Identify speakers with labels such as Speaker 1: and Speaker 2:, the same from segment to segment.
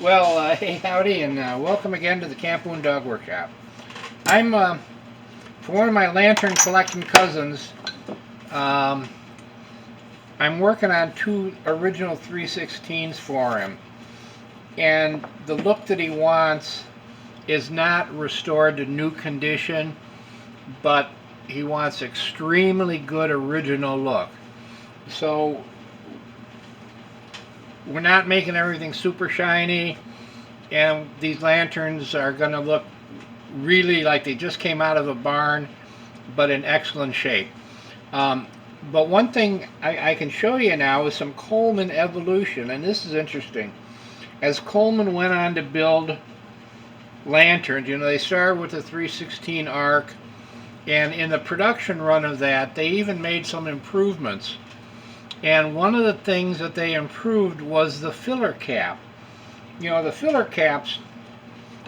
Speaker 1: Well, hey, howdy, and welcome again to the Camp Boone Dog Workshop. I'm, for one of my lantern collecting cousins, um, I'm working on two original 316s for him. And the look that he wants is not restored to new condition, but he wants extremely good original look. So we're not making everything super shiny, and these lanterns are going to look really like they just came out of a barn, but in excellent shape. But one thing I can show you now is some Coleman evolution, and this is interesting. As Coleman went on to build lanterns, they started with the 316 arc, and in the production run of that, they even made some improvements. And one of the things that they improved was the filler cap. The filler caps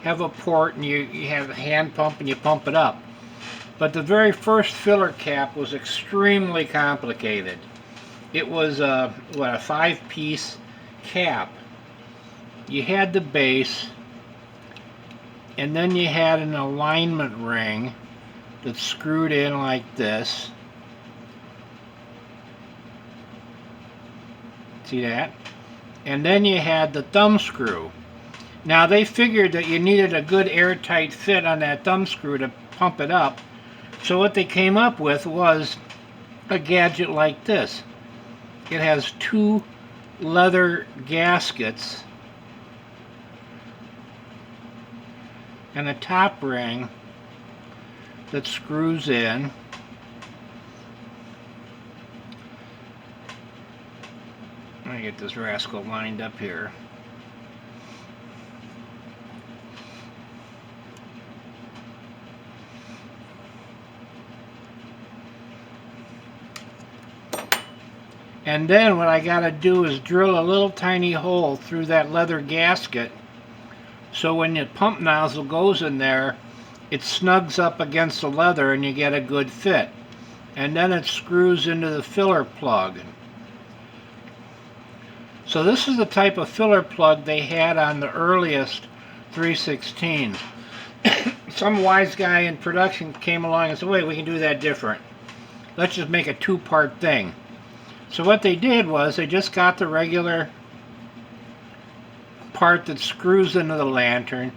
Speaker 1: have a port, and you have a hand pump and you pump it up. But the very first filler cap was extremely complicated. It was a 5-piece cap. You had the base, and then you had an alignment ring that's screwed in like this. See that? And then you had the thumb screw. Now they figured that you needed a good airtight fit on that thumb screw to pump it up. So what they came up with was a gadget like this. It has two leather gaskets and a top ring that screws in. Let me get this rascal lined up here. And then what I gotta do is drill a little tiny hole through that leather gasket, so when the pump nozzle goes in there, it snugs up against the leather and you get a good fit. And then it screws into the filler plug. So this is the type of filler plug they had on the earliest 316s. Some wise guy in production came along and said, wait, we can do that different. Let's just make a two-part thing. So what they did was they just got the regular part that screws into the lantern.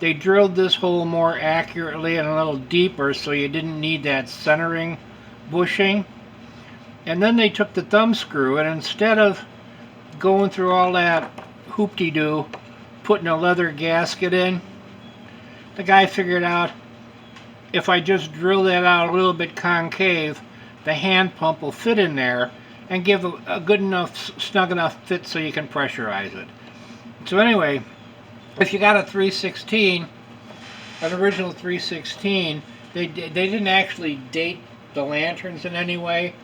Speaker 1: They drilled this hole more accurately and a little deeper so you didn't need that centering bushing. And then they took the thumb screw, and instead of going through all that hoop-de-doo putting a leather gasket in, the guy figured out if I just drill that out a little bit concave, the hand pump will fit in there and give a good enough, snug enough fit so you can pressurize it. So anyway, if you got a 316, an original 316, they didn't actually date the lanterns in any way,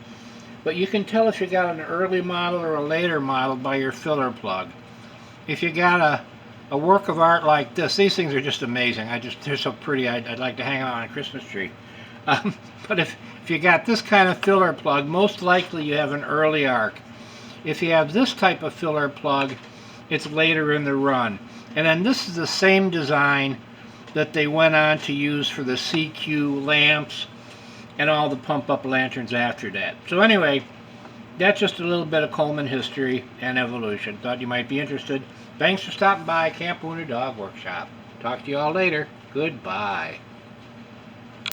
Speaker 1: but you can tell if you got an early model or a later model by your filler plug. If you got a work of art like this, these things are just amazing. They're so pretty. I'd like to hang on a Christmas tree. But if you got this kind of filler plug, most likely you have an early arc. If you have this type of filler plug, it's later in the run. And then this is the same design that they went on to use for the CQ lamps and all the pump-up lanterns after that. So anyway, that's just a little bit of Coleman history and evolution. Thought you might be interested. Thanks for stopping by Camp Boone Dog Workshop. Talk to you all later. Goodbye.